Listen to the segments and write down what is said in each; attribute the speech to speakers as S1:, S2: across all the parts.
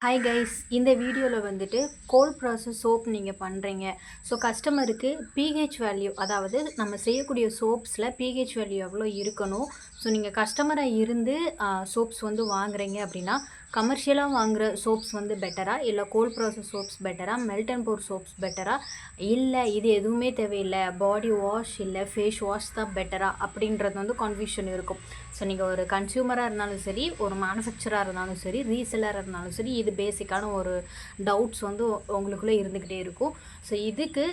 S1: Hi guys, இந்த வீடியோவில் வந்துட்டு கோல்ட் ப்ராசஸ் சோப் நீங்கள் பண்ணுறீங்க. ஸோ கஸ்டமருக்கு பிஹெச் வேல்யூ, அதாவது நம்ம செய்யக்கூடிய சோப்ஸில் பிஹெச் வேல்யூ எவ்வளோ இருக்கணும். ஸோ நீங்கள் கஸ்டமராக இருந்து சோப்ஸ் வந்து வாங்குறீங்க அப்படின்னா, கமர்ஷியலாக வாங்குகிற சோப்ஸ் வந்து பெட்டரா, இல்லை கோல்ட் ப்ராசஸ் சோப்ஸ் பெட்டரா, மெல்ட் அண்ட் போர் சோப்ஸ் பெட்டரா, இல்லை இது எதுவுமே தேவையில்லை பாடி வாஷ் இல்லை ஃபேஸ் வாஷ் தான் பெட்டரா அப்படின்றது வந்து கன்ஃபியூஷன் இருக்கும். ஸோ நீங்கள் ஒரு கன்சியூமராக இருந்தாலும் சரி, ஒரு மேனுஃபேக்சராக இருந்தாலும் சரி, ரீசெல்லராக இருந்தாலும் சரி, இது பேசிக்கான ஒரு டவுட்ஸ் வந்து உங்களுக்குள்ளே இருந்துக்கிட்டே இருக்கும். ஸோ இதுக்கு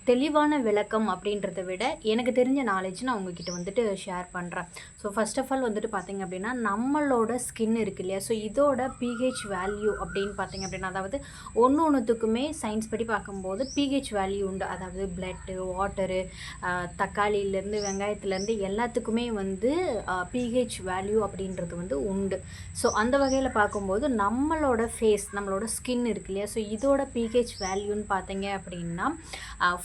S1: தெளிவான விளக்கம் அப்படின்றத விட எனக்கு தெரிஞ்ச நாலேஜ் நான் உங்ககிட்ட வந்துட்டு ஷேர் பண்ணுறேன். ஸோ ஃபர்ஸ்ட் ஆஃப் ஆல் வந்துட்டு பார்த்திங்க அப்படின்னா, நம்மளோட ஸ்கின் இருக்கு இல்லையா, ஸோ இதோட பிஹெச் வேல்யூ அப்படின்னு பார்த்திங்க அப்படின்னா, அதாவது ஒன்றுத்துக்குமே சயின்ஸ் படி பார்க்கும்போது பிஹெச் வேல்யூ உண்டு. அதாவது பிளட்டு, வாட்டரு, தக்காளியிலேருந்து வெங்காயத்துலேருந்து எல்லாத்துக்குமே வந்து பிஹெச் வேல்யூ அப்படின்றது வந்து உண்டு. ஸோ அந்த வகையில் பார்க்கும்போது நம்மளோட ஃபேஸ், நம்மளோட ஸ்கின் இருக்கு இல்லையா, ஸோ இதோட பிஹெச் வேல்யூன்னு பார்த்தீங்க அப்படின்னா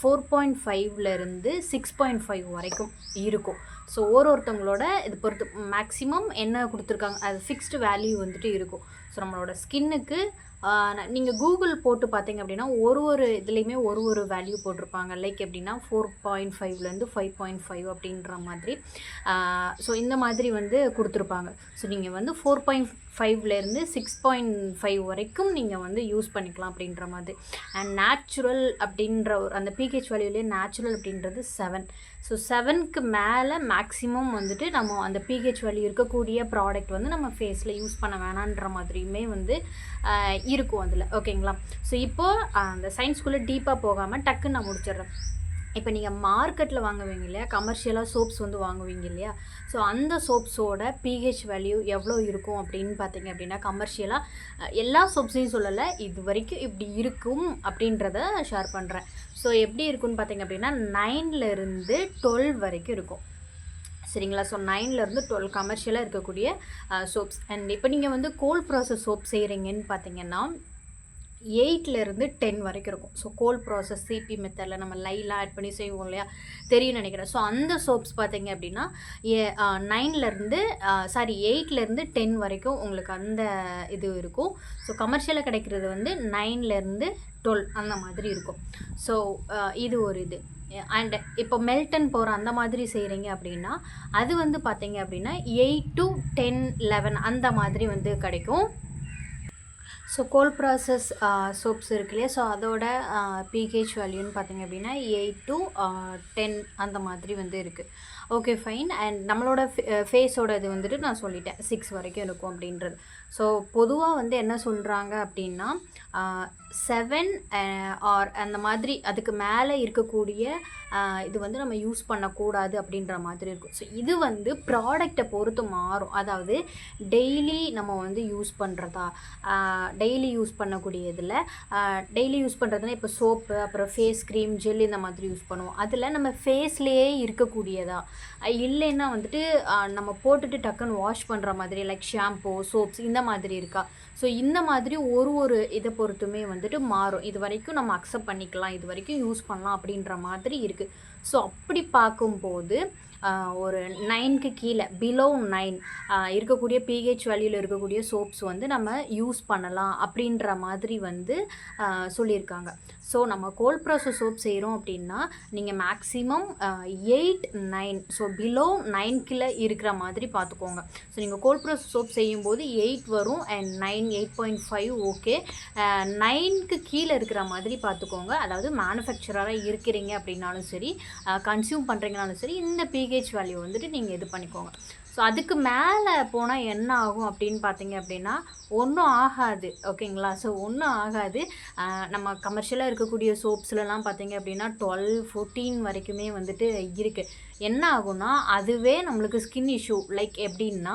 S1: 4.5லேருந்து 6.5 வரைக்கும் இருக்கும். ஸோ ஒருத்தவங்களோட இது பொறுத்து மேக்ஸிமம் என்ன கொடுத்துருக்காங்க, அது ஃபிக்ஸ்டு வேல்யூ வந்துட்டு இருக்கும். ஸோ நம்மளோட ஸ்கின்னுக்கு நீங்கள் கூகுள் போட்டு பார்த்தீங்க அப்படின்னா ஒரு இதுலேயுமே ஒரு வேல்யூ போட்டிருப்பாங்க. லைக் எப்படின்னா 4.5லேருந்து 5.5 அப்படின்ற மாதிரி. ஸோ இந்த மாதிரி வந்து கொடுத்துருப்பாங்க. ஸோ நீங்கள் வந்து 4.5லேருந்து 6.5 வரைக்கும் நீங்கள் வந்து யூஸ் பண்ணிக்கலாம் அப்படின்ற மாதிரி. அண்ட் நேச்சுரல் அப்படின்ற அந்த பிஹெச் வேல்யூலேயே நேச்சுரல் அப்படின்றது 7. ஸோ 7க்கு மேலே மேக்ஸிமம் வந்துட்டு நம்ம அந்த பிஹெச் வேல்யூ இருக்கக்கூடிய ப்ராடக்ட் வந்து நம்ம ஃபேஸில் யூஸ் பண்ண வேணான்ற மாதிரியுமே வந்து இருக்கும் அதில். ஓகேங்களா? ஸோ இப்போது அந்த சயின்ஸ்குள்ளே டீப்பாக போகாமல் டக்குன்னு நான் முடிச்சிடுறேன். இப்போ நீங்கள் மார்க்கெட்டில் வாங்குவீங்க இல்லையா, கமர்ஷியலாக சோப்ஸ் வந்து வாங்குவீங்க இல்லையா, ஸோ அந்த சோப்ஸோட பிஹெச் வேல்யூ எவ்வளோ இருக்கும் அப்படின்னு பார்த்தீங்க அப்படின்னா, கமர்ஷியலாக எல்லா சோப்ஸையும் சொல்லலை, இது வரைக்கும் இப்படி இருக்கும் அப்படின்றத ஷேர் பண்ணுறேன். ஸோ எப்படி இருக்குன்னு பார்த்தீங்க அப்படின்னா 9லேருந்து 12 வரைக்கும் இருக்கும். சரிங்களா? ஸோ 9லேருந்து 12 கமர்ஷியலாக இருக்கக்கூடிய சோப்ஸ். அண்ட் இப்போ நீங்கள் வந்து கோல்ட் ப்ராசஸ் சோப் செய்கிறீங்கன்னு பார்த்தீங்கன்னா 8லேருந்து 10 வரைக்கும் இருக்கும். ஸோ கோல்ட் ப்ராசஸ் சிபி மெத்தடில் நம்ம லைலாம் ஆட் பண்ணி செய்வோம் இல்லையா, தெரியும் நினைக்கிறேன். ஸோ அந்த சோப்ஸ் பார்த்தீங்க அப்படின்னா 8லேருந்து 10 வரைக்கும் உங்களுக்கு அந்த இது இருக்கும். ஸோ கமர்ஷியலாக கிடைக்கிறது வந்து 9லேருந்து 12 அந்த மாதிரி இருக்கும். ஸோ இது ஒரு இது. அண்ட் இப்போ மெல்டன் போகிற அந்த மாதிரி செய்கிறீங்க அப்படின்னா அது வந்து பார்த்தீங்க அப்படின்னா 8 to 10, 11 அந்த மாதிரி வந்து கிடைக்கும். ஸோ கோல்ட் ப்ராசஸ் சோப்ஸ் இருக்கு இல்லையா, ஸோ அதோட பிஹெச் வேல்யூன்னு பார்த்தீங்க அப்படின்னா 8 to 10 அந்த மாதிரி வந்து இருக்குது. Okay, fine. அண்ட் நம்மளோட ஃபேஸோட இது வந்துட்டு நான் சொல்லிட்டேன் 6 வரைக்கும் இருக்கும் அப்படின்றது. ஸோ பொதுவாக வந்து என்ன சொல்கிறாங்க அப்படின்னா 7 ஆர் அந்த மாதிரி அதுக்கு மேலே இருக்கக்கூடிய இது வந்து நம்ம யூஸ் பண்ணக்கூடாது அப்படின்ற மாதிரி இருக்கும். ஸோ இது வந்து ப்ராடக்டை பொறுத்து மாறும். அதாவது டெய்லி நம்ம வந்து யூஸ் பண்ணுறதா, டெய்லி யூஸ் பண்ணக்கூடிய இதில் டெய்லி யூஸ் பண்ணுறதுனா இப்போ சோப்பு, அப்புறம் ஃபேஸ் க்ரீம், ஜெல் இந்த மாதிரி யூஸ் பண்ணுவோம். அதில் நம்ம ஃபேஸ்லேயே இருக்கக்கூடியதா, இல்லைன்னா வந்துட்டு நம்ம போட்டுட்டு டக்குன்னு வாஷ் பண்ணுற மாதிரி லைக் ஷாம்பூ, சோப்ஸ் இந்த மாதிரி இருக்கா. ஸோ இந்த மாதிரி ஒரு இதை பொறுத்துமே வந்துட்டு மாறும். இது வரைக்கும் நம்ம அக்செப்ட் பண்ணிக்கலாம், இது வரைக்கும் யூஸ் பண்ணலாம் அப்படின்ற மாதிரி இருக்குது. ஸோ அப்படி பார்க்கும்போது ஒரு 9க்கு கீழே பிலோ 9 இருக்கக்கூடிய பிஹெச் வேல்யூவில் இருக்கக்கூடிய சோப்ஸ் வந்து நம்ம யூஸ் பண்ணலாம் அப்படின்ற மாதிரி வந்து சொல்லியிருக்காங்க. ஸோ நம்ம கோல்ட் ப்ராசஸ் சோப் செய்கிறோம் அப்படின்னா நீங்கள் மேக்ஸிமம் 8, 9, ஸோ பிலோ 9க்குள்ளே இருக்கிற மாதிரி பார்த்துக்கோங்க. ஸோ நீங்கள் கோல்ட் ப்ராசஸ் சோப் செய்யும்போது 8 வரும் அண்ட் 9, 8.5 ஓகே. 9க்கு கீழே இருக்கிற மாதிரி பார்த்துக்கோங்க. அதாவது மேனுஃபேக்சராக இருக்கிறீங்க அப்படின்னாலும் சரி, கன்சியூம் பண்ணுறீங்கனாலும் சரி, இந்த பிஹெச் வேல்யூ வந்துட்டு நீங்கள் இது பண்ணிக்கோங்க. ஸோ அதுக்கு மேலே போனால் என்ன ஆகும் அப்படின்னு பார்த்தீங்க அப்படின்னா ஒன்றும் ஆகாது. ஓகேங்களா? ஸோ ஒன்றும் ஆகாது. நம்ம கமர்ஷியலாக இருக்கக்கூடிய சோப்ஸ்லலாம் பார்த்தீங்க அப்படின்னா 12, 14 வரைக்குமே வந்துட்டு இருக்குது. என்ன ஆகும்னா அதுவே நம்மளுக்கு ஸ்கின் இஷ்யூ, லைக் எப்படின்னா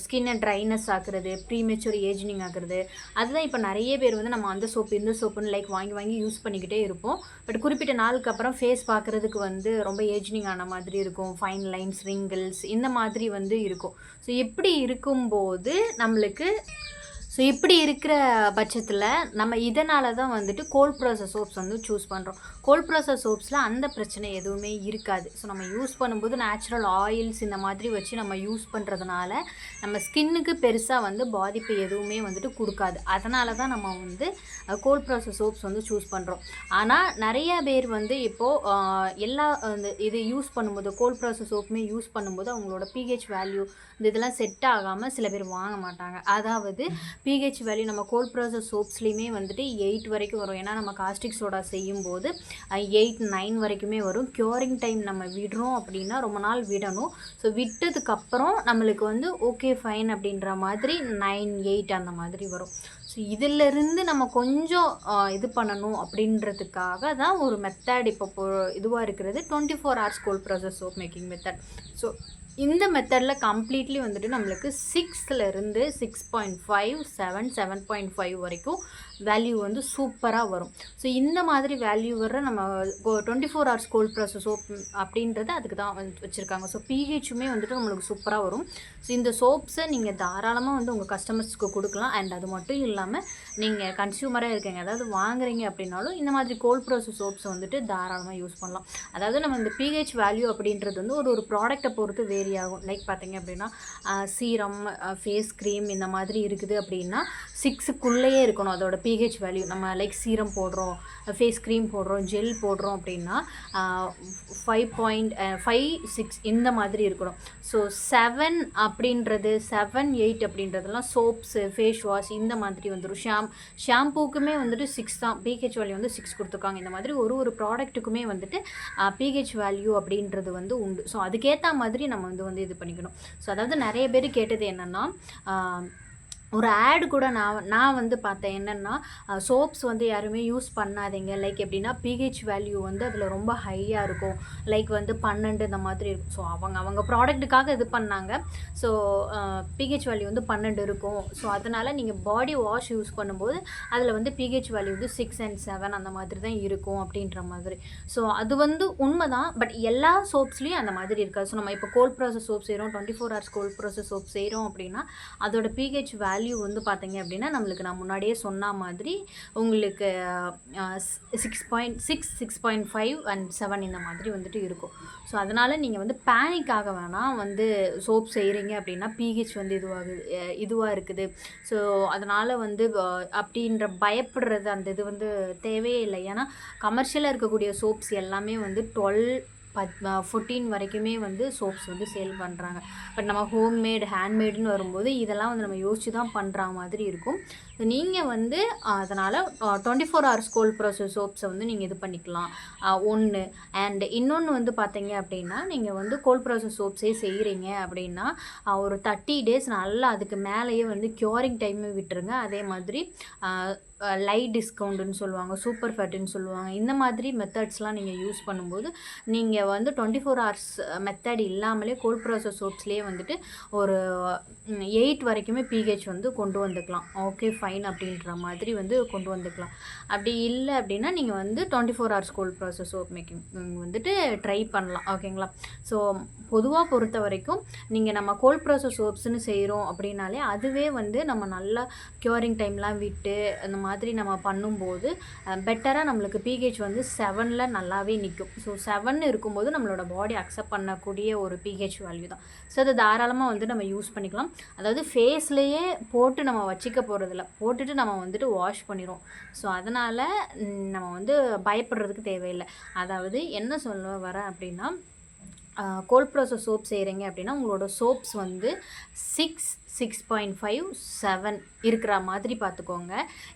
S1: ஸ்கின்னை ட்ரைனஸ் ஆக்குறது, ப்ரீமெச்சூர் ஏஜினிங் ஆகுறது. அதுதான் இப்போ நிறைய பேர் வந்து நம்ம அந்த சோப்பு இந்த சோப்புன்னு லைக் வாங்கி யூஸ் பண்ணிக்கிட்டே இருப்போம். பட் குறிப்பிட்ட நாளுக்கு அப்புறம் ஃபேஸ் பார்க்குறதுக்கு வந்து ரொம்ப ஏஜினிங் ஆன மாதிரி இருக்கும். ஃபைன் லைன்ஸ், ரிங்கிள்ஸ் இந்த மாதிரி வந்து இருக்கும். ஸோ இப்படி இருக்கும்போது நம்மளுக்கு ஸோ இப்படி இருக்கிற பட்சத்தில் நம்ம இதனால தான் வந்துட்டு கோல்ட் ப்ராசஸ் சோப்ஸ் வந்து சூஸ் பண்ணுறோம். கோல்ட் ப்ராசஸ் சோப்ஸில் அந்த பிரச்சனை எதுவுமே இருக்காது. ஸோ நம்ம யூஸ் பண்ணும்போது நேச்சுரல் ஆயில்ஸ் இந்த மாதிரி வச்சு நம்ம யூஸ் பண்ணுறதுனால நம்ம ஸ்கின்னுக்கு பெருசாக வந்து பாதிப்பு எதுவுமே வந்துட்டு கொடுக்காது. அதனால தான் நம்ம வந்து கோல்ட் ப்ராசஸ் சோப்ஸ் வந்து சூஸ் பண்ணுறோம். ஆனால் நிறைய பேர் வந்து இப்போது எல்லா இது யூஸ் பண்ணும்போது கோல்ட் ப்ராசஸ் சோப்புமே யூஸ் பண்ணும்போது அவங்களோட பிஹெச் வேல்யூ இதெல்லாம் செட் ஆகாமல் சில பேர் வாங்க மாட்டாங்க. அதாவது பிஹெச் வேல்யூ நம்ம கோல்ட் ப்ராசஸ் சோப்ஸ்லேயுமே வந்துட்டு 8 வரைக்கும் வரும். ஏன்னா நம்ம காஸ்டிக் சோடா செய்யும்போது 8, 9 வரைக்குமே வரும். க்யூரிங் டைம் நம்ம விடுறோம் அப்படின்னா ரொம்ப நாள் விடணும். ஸோ விட்டதுக்கப்புறம் நம்மளுக்கு வந்து ஓகே ஃபைன் அப்படின்ற மாதிரி 9, 8 அந்த மாதிரி வரும். ஸோ இதிலிருந்து நம்ம கொஞ்சம் இது பண்ணணும் அப்படின்றதுக்காக தான் ஒரு மெத்தட் இப்போ இதுவாக இருக்கிறது 24 hours gold process soap making method. So இந்த மெத்தடில் கம்ப்ளீட்லி வந்துட்டு நம்மளுக்கு 6லேருந்து 6.5, 7, 7.5 வரைக்கும் வேல்யூ வந்து சூப்பராக வரும். ஸோ இந்த மாதிரி வேல்யூ வர்ற நம்ம 24 hours கோல்ட் ப்ராசஸ் சோப் அப்படின்றது அதுக்கு தான் வந்து வச்சுருக்காங்க. ஸோ பிஹெச்சுமே வந்துட்டு நம்மளுக்கு சூப்பராக வரும். ஸோ இந்த சோப்ஸை நீங்கள் தாராளமாக வந்து உங்கள் கஸ்டமர்ஸ்க்கு கொடுக்கலாம். அண்ட் அது மட்டும் இல்லாமல் நீங்கள் கன்சியூமராக இருக்கீங்க, அதாவது வாங்குறீங்க அப்படின்னாலும் இந்த மாதிரி கோல்ட் ப்ராசஸ் சோப்ஸ் வந்துட்டு தாராளமாக யூஸ் பண்ணலாம். அதாவது நம்ம இந்த பிஹெச் வேல்யூ அப்படின்றது வந்து ஒரு ப்ராடக்ட்டை பொறுத்து வேரி ஆகும். லைக் பார்த்தீங்க அப்படின்னா சீரம், ஃபேஸ் க்ரீம் இந்த மாதிரி இருக்குது அப்படின்னா 6க்குள்ளேயே இருக்கணும் அதோட பிஹெச் வேல்யூ. நம்ம லைக் சீரம் போடுறோம், ஃபேஸ் க்ரீம் போடுறோம், ஜெல் போடுறோம் அப்படின்னா 5.5, 6 இந்த மாதிரி இருக்கணும். ஸோ 7 அப்படின்றது 7, 8 அப்படின்றதுலாம் சோப்ஸு, ஃபேஸ் வாஷ் இந்த மாதிரி வந்துடும். ஷாம்பூக்குமே வந்துட்டு 6 தான் பிஹெச் வேல்யூ வந்து 6 கொடுத்துருக்காங்க. இந்த மாதிரி ஒரு ப்ராடக்ட்டுக்குமே வந்துட்டு பிஹெச் வேல்யூ அப்படின்றது வந்து உண்டு. ஸோ அதுக்கேற்ற மாதிரி நம்ம வந்து இது பண்ணிக்கணும். ஸோ அதாவது நிறைய பேர் கேட்டது என்னென்னா, ஒரு ஆடு கூட நான் வந்து பார்த்தேன். என்னென்னா சோப்ஸ் வந்து யாருமே யூஸ் பண்ணாதீங்க, லைக் எப்படின்னா பிஹெச் வேல்யூ வந்து அதில் ரொம்ப ஹையாக இருக்கும், லைக் வந்து 12 இந்த மாதிரி இருக்கும். ஸோ அவங்க ப்ராடக்ட்டுக்காக இது பண்ணாங்க. ஸோ பிஹெச் வேல்யூ வந்து 12 இருக்கும். ஸோ அதனால் நீங்கள் பாடி வாஷ் யூஸ் பண்ணும்போது அதில் வந்து பிஹெச் வேல்யூ வந்து 6 and 7 அந்த மாதிரி தான் இருக்கும் அப்படின்ற மாதிரி. ஸோ அது வந்து உண்மை தான். பட் எல்லா சோப்ஸ்லேயும் அந்த மாதிரி இருக்காது. ஸோ நம்ம இப்போ கோல்ட் ப்ராசஸ் சோப் செய்கிறோம், 24 hours கோல்ட் ப்ராசஸ் சோப் செய்கிறோம் அப்படின்னா அதோட பிஹெச் வேல்யூ வந்து பார்த்தீங்க அப்படின்னா நம்மளுக்கு நான் முன்னாடியே சொன்ன மாதிரி உங்களுக்கு 6.6, 6.5 and 7 இந்த மாதிரி வந்துட்டு இருக்கும். ஸோ அதனால் நீங்கள் வந்து பேனிக் ஆக வேணாம். வந்து சோப் செய்கிறீங்க அப்படின்னா பிஹெச் வந்து இதுவாக இருக்குது, ஸோ அதனால் வந்து அப்படின்ற பயப்படுறது அந்த இது வந்து தேவையே இல்லை. ஏன்னா கமர்ஷியலாக இருக்கக்கூடிய சோப்ஸ் எல்லாமே வந்து 12, 14 வரைக்குமே வந்து சோப்ஸ் வந்து சேல் பண்ணுறாங்க. பட் நம்ம ஹோம்மேட், ஹேண்ட்மேடுன்னு வரும்போது இதெல்லாம் வந்து நம்ம யோசிச்சு தான் பண்ணுற மாதிரி இருக்கும். நீங்கள் வந்து அதனால் 24 hours கோல்ட் ப்ராசஸ் சோப்ஸை வந்து நீங்கள் இது பண்ணிக்கலாம் ஒன்று. அண்ட் இன்னொன்று வந்து பார்த்தீங்க அப்படின்னா நீங்கள் வந்து கோல்ட் ப்ராசஸ் சோப்ஸே செய்கிறீங்க அப்படின்னா ஒரு 30 days நல்லா அதுக்கு மேலேயே வந்து க்யூரிங் டைமே விட்டுருங்க. அதே மாதிரி லைட் டிஸ்கவுண்ட்டுன்னு சொல்லுவாங்க, சூப்பர் ஃபேட்டுன்னு சொல்லுவாங்க. இந்த மாதிரி மெத்தட்ஸ்லாம் நீங்கள் யூஸ் பண்ணும்போது நீங்கள் வந்து 24 hours மெத்தட் இல்லாமலே கோல்ட் ப்ராசஸ் சோப்ஸ்லேயே வந்துட்டு ஒரு 8 வரைக்குமே பிஹெச் வந்து கொண்டு வந்துக்கலாம். ஓகே ஃபைன் அப்படின்ற மாதிரி வந்து கொண்டு வந்துக்கலாம். அப்படி இல்லை அப்படின்னா நீங்கள் வந்து 24 hours gold process soap making வந்துட்டு ட்ரை பண்ணலாம். ஓகேங்களா? ஸோ பொதுவாக பொறுத்த வரைக்கும் நீங்கள் நம்ம கோல்ட் ப்ராசஸ் சோப்ஸ்ன்னு செய்கிறோம் அப்படின்னாலே அதுவே வந்து நம்ம நல்லா க்யூரிங் டைம்லாம் விட்டு அந்த மாதிரி நம்ம பண்ணும்போது பெட்டராக நம்மளுக்கு பிஹெச் வந்து 7ல் நல்லாவே நிற்கும். ஸோ 7 இருக்கும்போது நம்மளோட பாடி அக்செப்ட் பண்ணக்கூடிய ஒரு பிஹெச் வேல்யூ தான். ஸோ அதை தாராளமாக வந்து நம்ம யூஸ் பண்ணிக்கலாம். அதாவது ஃபேஸ்லேயே போட்டு நம்ம வச்சிக்க போகிறதில்ல, போட்டுட்டு நம்ம வந்துட்டு வாஷ் பண்ணிடுவோம். ஸோ அதனால் நம்ம வந்து பயப்படுறதுக்கு தேவையில்லை. அதாவது என்ன சொல்ல வரேன் அப்படின்னா, கோல்ட் ப்ராசஸ் சோப் செய்கிறீங்க அப்படின்னா உங்களோட சோப்ஸ் வந்து 6, 6.5, 7 இருக்கிற மாதிரி பார்த்துக்கோங்க.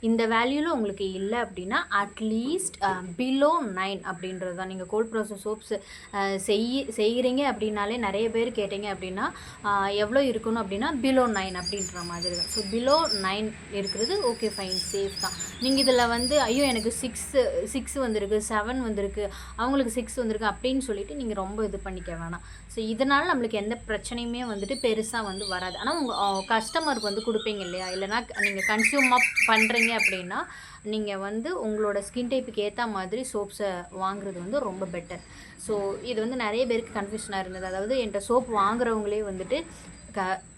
S1: இந்த வேல்யூவில் உங்களுக்கு இல்லை அப்படின்னா அட்லீஸ்ட் பிலோ 9 அப்படின்றது தான். நீங்கள் கோல்ட் ப்ராசஸ் சோப்ஸ் செய்கிறீங்க அப்படின்னாலே நிறைய பேர் கேட்டிங்க அப்படின்னா எவ்வளோ இருக்கணும் அப்படின்னா பிலோ 9 அப்படின்ற மாதிரி தான். ஸோ பிலோ 9 இருக்கிறது ஓகே ஃபைன், சேஃப் தான். நீங்கள் இதில் வந்து ஐயோ எனக்கு 6 வந்திருக்கு, 7 வந்திருக்கு, அவங்களுக்கு 6 வந்திருக்கு அப்படின்னு சொல்லிட்டு நீங்கள் ரொம்ப இது பண்ணிக்க வேணாம். ஸோ இதனால் நம்மளுக்கு எந்த பிரச்சனையுமே வந்துட்டு பெருசாக வந்து வராது. ஆனால் உங்கள் கஸ்டமருக்கு வந்து கொடுப்பீங்க இல்லையா, இல்லைனா நீங்கள் கன்சியூம் பண்ணுறீங்க அப்படின்னா நீங்கள் வந்து உங்களோட ஸ்கின் டைப்புக்கு ஏற்ற மாதிரி சோப்ஸை வாங்குறது வந்து ரொம்ப பெட்டர். ஸோ இது வந்து நிறைய பேருக்கு கன்ஃபியூஷனாக இருந்தது. அதாவது என்கிட்ட சோப் வாங்குறவங்களே வந்துட்டு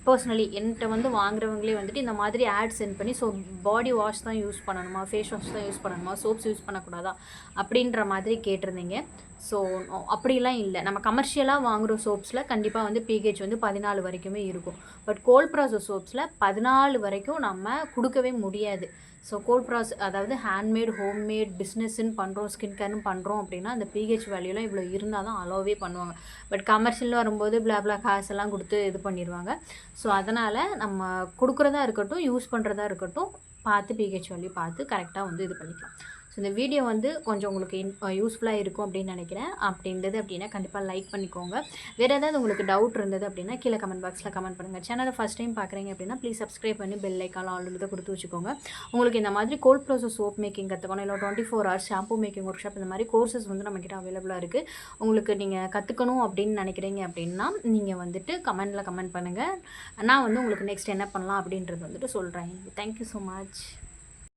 S1: பர்சனலி என்கிட்ட வந்து வாங்குறவங்களே வந்துட்டு இந்த மாதிரி ஆட் சென்ட் பண்ணி, ஸோ பாடி வாஷ் தான் யூஸ் பண்ணணுமா, ஃபேஸ் வாஷ் தான் யூஸ் பண்ணணுமா, சோப்ஸ் யூஸ் பண்ணக்கூடாதா அப்படின்ற மாதிரி கேட்டிருந்தீங்க. ஸோ அப்படிலாம் இல்லை. நம்ம கமர்ஷியலாக வாங்குகிற சோப்ஸில் கண்டிப்பாக வந்து பிஹெச் வந்து 14 வரைக்குமே இருக்கும். பட் கோல்ட் ப்ராசஸ் சோப்ஸில் 14 வரைக்கும் நம்ம கொடுக்கவே முடியாது. ஸோ கோல்ட் ப்ராசஸ் அதாவது ஹேண்ட்மேட், ஹோம்மேட் பிஸ்னஸ்ன்னு பண்ணுறோம், ஸ்கின் கேர்னு பண்ணுறோம் அப்படின்னா அந்த பிஹெச் வேல்யூலாம் இவ்வளோ இருந்தால் தான் அலோவே பண்ணுவாங்க. பட் கமர்ஷியல்னு வரும்போது பிளா காசு எல்லாம் கொடுத்து இது பண்ணிடுவாங்க. ஸோ அதனால் நம்ம கொடுக்குறதா இருக்கட்டும், யூஸ் பண்ணுறதா இருக்கட்டும், பார்த்து பிஹெச் வேல்யூ பார்த்து கரெக்டாக வந்து இது பண்ணிக்கலாம். ஸோ இந்த வீடியோ வந்து கொஞ்சம் உங்களுக்கு யூஸ்ஃபுல்லாக இருக்கும் அப்படின்னு நினைக்கிறேன். அப்படின்றது அப்படின்னா கண்டிப்பாக லைக் பண்ணிக்கோங்க. வேறு ஏதாவது உங்களுக்கு டவுட் இருந்தது அப்படின்னா கீழே கமெண்ட் பாக்ஸில் கமெண்ட் பண்ணுங்கள். சேனலை ஃபஸ்ட் டைம் பார்க்குறீங்க அப்படின்னா ப்ளீஸ் சப்ஸ்கிரைப் பண்ணி பெல் ஐக்கான் ஆல்ரெடி கொடுத்து வச்சுக்கோங்க. உங்களுக்கு இந்த மாதிரி கோல்ட் ப்ராசஸ் சோப் மேக்கிங் கற்றுக்கணும், இல்லை 24 hours shampoo making work shop, இந்த மாதிரி கோர்சஸ் வந்து நம்மக்கிட்ட அவைலபிளாக இருக்குது. உங்களுக்கு நீங்கள் கற்றுக்கணும் அப்படின்னு நினைக்கிறீங்க அப்படின்னா நீங்கள் வந்துட்டு கமெண்ட் பண்ணுங்கள். நான் வந்து உங்களுக்கு நெக்ஸ்ட் என்ன பண்ணலாம் அப்படின்றது வந்துட்டு சொல்கிறேன். Thank you so much.